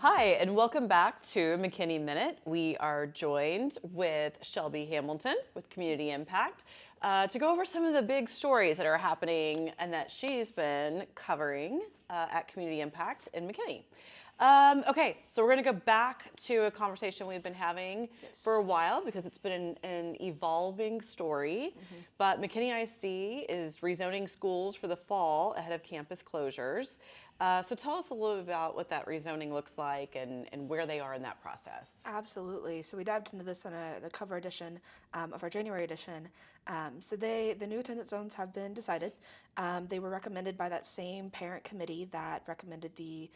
Hi, and welcome back to McKinney Minute. We are joined with Shelby Hamilton with Community Impact to go over some of the big stories that are happening and that she's been covering at Community Impact in McKinney. Okay, so we're going to go back to a conversation we've been having for a while because it's been an evolving story. But McKinney ISD is rezoning schools for the fall ahead of campus closures. So tell us a little bit about what that rezoning looks like and where they are in that process. Absolutely. So we dived into this on the cover edition of our January edition. The new attendance zones have been decided. They were recommended by that same parent committee that recommended the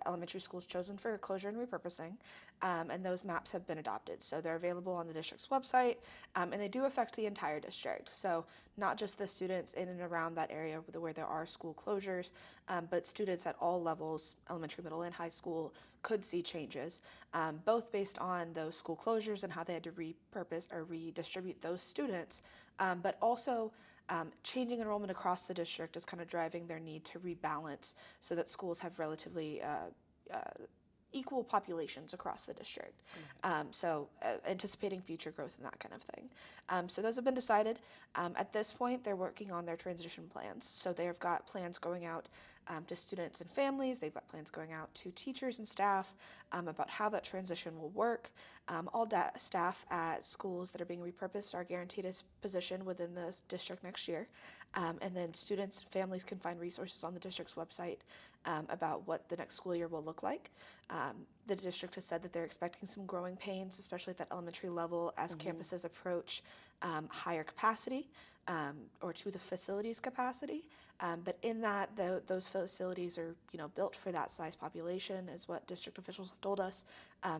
elementary schools chosen for closure and repurposing, and those maps have been adopted. So they're available on the district's website, and they do affect the entire district. So not just the students in and around that area where there are school closures, but students at all levels, elementary, middle, and high school, could see changes, both based on those school closures and how they had to repurpose or redistribute those students, but also changing enrollment across the district is kind of driving their need to rebalance so that schools have relatively equal populations across the district. Anticipating future growth and that kind of thing. So those have been decided. At this point, they're working on their transition plans. So they've got plans going out to students and families. They've got plans going out to teachers and staff about how that transition will work. All staff at schools that are being repurposed are guaranteed a position within the district next year. And then students and families can find resources on the district's website about what the next school year will look like. The district has said that they're expecting some growing pains, especially at that elementary level as campuses approach higher capacity or to the facilities capacity. But in that, those facilities are built for that size population, is what district officials have told us.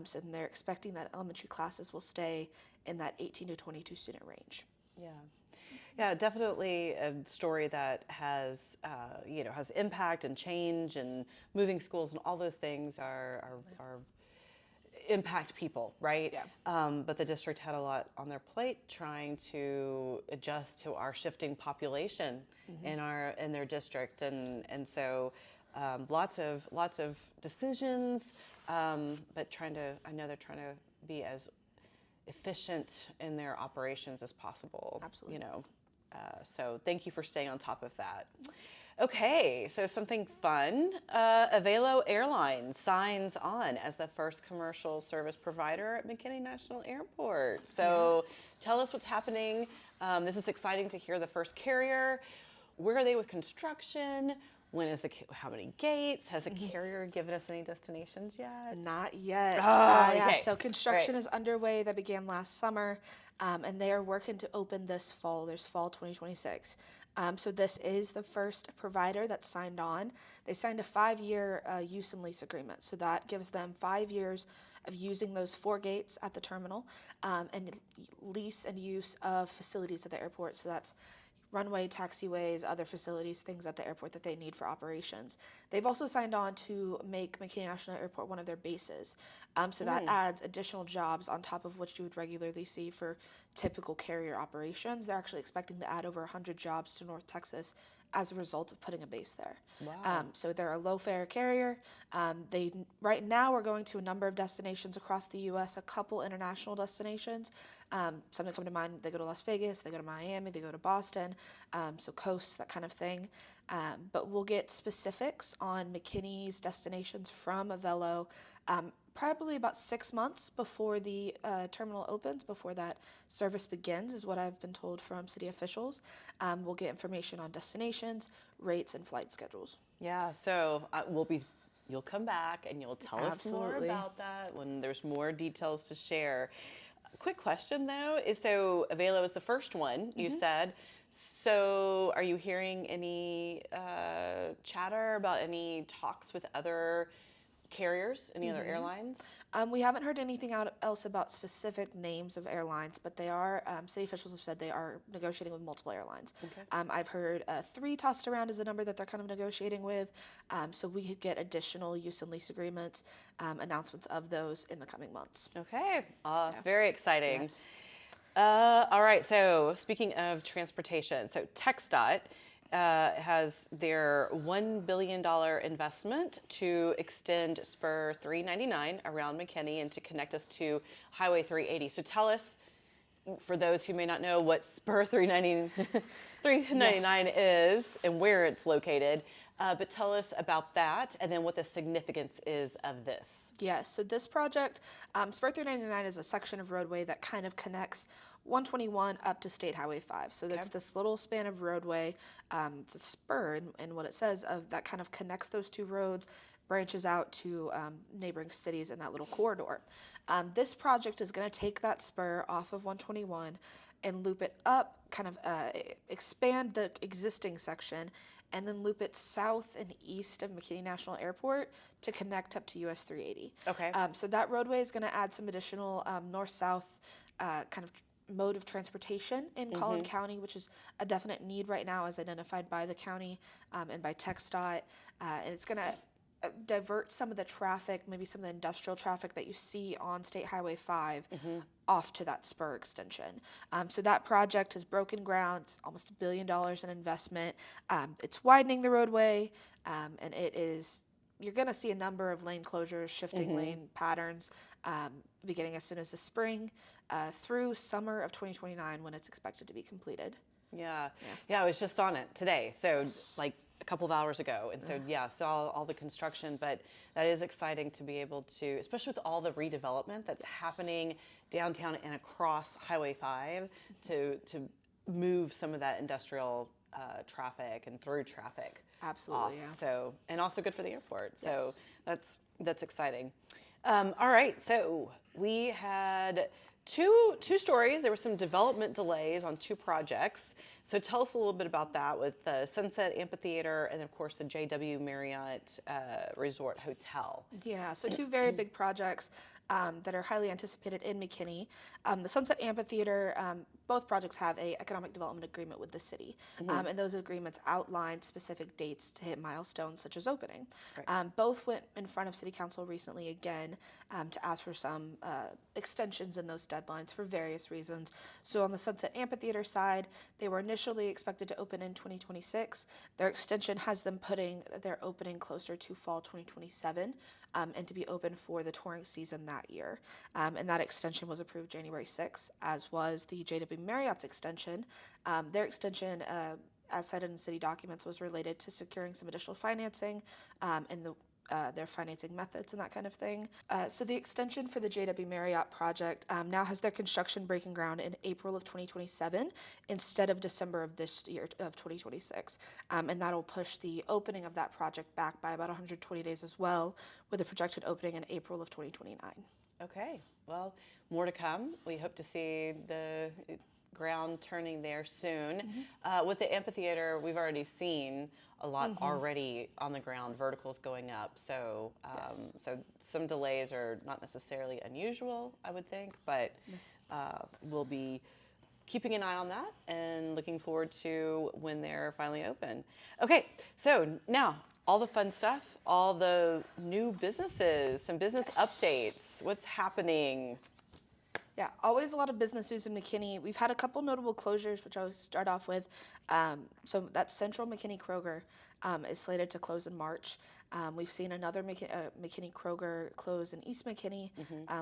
So they're expecting that elementary classes will stay in that 18 to 22 student range. Yeah, definitely a story that has has impact and change, and moving schools and all those things are impact people, right? Yeah. But the district had a lot on their plate trying to adjust to our shifting population in their district, and so lots of decisions, but I know they're trying to be as efficient in their operations as possible. Absolutely. So thank you for staying on top of that. Okay, so something fun. Avelo Airlines signs on as the first commercial service provider at McKinney National Airport. So tell us what's happening. This is exciting to hear the first carrier. Where are they with construction? How many gates? Has the carrier given us any destinations yet? Not yet. Okay. So construction is underway. That began last summer, and they are working to open this fall. There's fall 2026. So this is the first provider that's signed on. They signed a 5-year use and lease agreement. So that gives them 5 years of using those 4 gates at the terminal, and lease and use of facilities at the airport. So that's runway, taxiways, other facilities, things at the airport that they need for operations. They've also signed on to make McKinney National Airport one of their bases. So that adds additional jobs on top of what you would regularly see for typical carrier operations. They're actually expecting to add over 100 jobs to North Texas as a result of putting a base there. Wow. So they're a low-fare carrier. They right now are going to a number of destinations across the U.S., a couple international destinations. Some that come to mind, they go to Las Vegas, they go to Miami, they go to Boston, so coast, that kind of thing. But we'll get specifics on McKinney's destinations from Avelo probably about 6 months before the terminal opens, before that service begins, is what I've been told from city officials. We'll get information on destinations, rates, and flight schedules. Yeah, so you'll come back and you'll tell us more about that when there's more details to share. Quick question though, so Avelo is the first one, you said. So are you hearing any chatter about any talks with other carriers, any other airlines? We haven't heard anything else about specific names of airlines, but they are, city officials have said they are negotiating with multiple airlines. Okay. I've heard 3 tossed around as a number that they're kind of negotiating with, so we could get additional use and lease agreements, announcements of those in the coming months. Okay, very exciting. Yes. All right, so speaking of transportation, so TxDOT has their $1 billion investment to extend Spur 399 around McKinney and to connect us to Highway 380. So tell us, for those who may not know, what Spur 399 is and where it's located, but tell us about that and then what the significance is of this. Yes, so this project, Spur 399 is a section of roadway that kind of connects 121 up to State Highway 5. So that's this little span of roadway. It's a spur, and what it says of that kind of connects those two roads, branches out to neighboring cities in that little corridor. This project is going to take that spur off of 121 and loop it up, kind of expand the existing section, and then loop it south and east of McKinney National Airport to connect up to US 380. Okay. So that roadway is going to add some additional north-south kind of mode of transportation in Collin County, which is a definite need right now as identified by the county and by TxDOT. And it's going to divert some of the traffic, maybe some of the industrial traffic that you see on State Highway 5 off to that spur extension. So that project has broken ground. It's almost $1 billion in investment. It's widening the roadway, and it is, you're going to see a number of lane closures, shifting lane patterns beginning as soon as the spring through summer of 2029 when it's expected to be completed. Yeah, I was just on it today, so like a couple of hours ago, and so saw all the construction, but that is exciting to be able to, especially with all the redevelopment that's happening downtown and across Highway 5 to move some of that industrial traffic and through traffic. Absolutely, off. So, and also good for the airport. So that's exciting. All right, so we had two stories. There were some development delays on two projects. So tell us a little bit about that with the Sunset Amphitheater and of course the JW Marriott Resort Hotel. Yeah, so two very big projects that are highly anticipated in McKinney. The Sunset Amphitheater, both projects have an economic development agreement with the city, and those agreements outline specific dates to hit milestones such as opening. Right. Both went in front of City Council recently again to ask for some extensions in those deadlines for various reasons. So on the Sunset Amphitheater side, they were initially expected to open in 2026. Their extension has them putting their opening closer to fall 2027 and to be open for the touring season that year. And that extension was approved January 6th, as was the JW Marriott's extension. Their extension, as cited in city documents, was related to securing some additional financing and their financing methods and that kind of thing. So the extension for the JW Marriott project now has their construction breaking ground in April of 2027 instead of December of this year of 2026. And that'll push the opening of that project back by about 120 days as well, with a projected opening in April of 2029. Okay, well, more to come. We hope to see the ground turning there soon. With the amphitheater, we've already seen a lot already on the ground, verticals going up. So, so some delays are not necessarily unusual, I would think, but we'll be keeping an eye on that and looking forward to when they're finally open. Okay, so now all the fun stuff, all the new businesses, some business updates. What's happening? Yeah, always a lot of business news in McKinney. We've had a couple notable closures, which I'll start off with. So that Central McKinney Kroger is slated to close in March. We've seen another McKinney Kroger close in East McKinney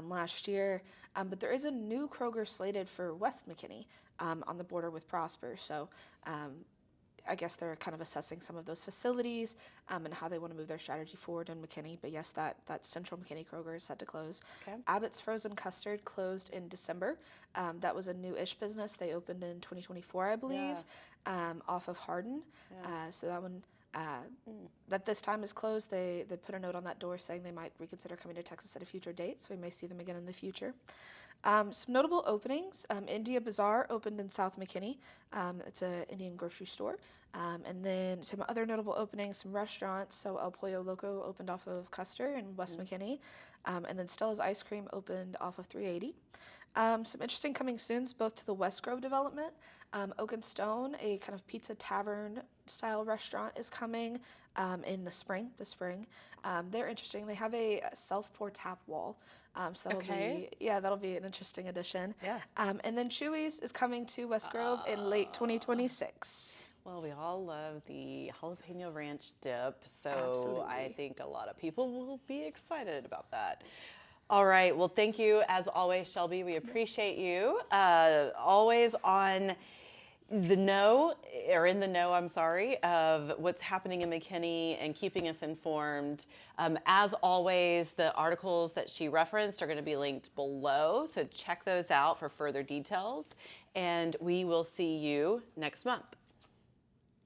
last year. But there is a new Kroger slated for West McKinney on the border with Prosper. So I guess they're kind of assessing some of those facilities and how they want to move their strategy forward in McKinney. But yes, that Central McKinney Kroger is set to close. Okay. Abbott's Frozen Custard closed in December. That was a new-ish business. They opened in 2024, I believe, off of Hardin. So that one, that this time is closed. They put a note on that door saying they might reconsider coming to Texas at a future date, so we may see them again in the future. Some notable openings. India Bazaar opened in South McKinney. It's an Indian grocery store. And then some other notable openings, some restaurants. So El Pollo Loco opened off of Custer in West McKinney. And then Stella's Ice Cream opened off of 380. Some interesting coming soons, both to the West Grove development. Oak and Stone, a kind of pizza tavern style restaurant, is coming in the spring. They're interesting. They have a self-pour tap wall. So that'll be an interesting addition. Yeah. And then Chewy's is coming to West Grove in late 2026. Well, we all love the jalapeno ranch dip, so I Absolutely. think a lot of people will be excited about that. All right. Well, thank you as always, Shelby. We appreciate you. Always on the know, or in the know, I'm sorry, of what's happening in McKinney and keeping us informed. As always, the articles that she referenced are going to be linked below, so check those out for further details. And we will see you next month.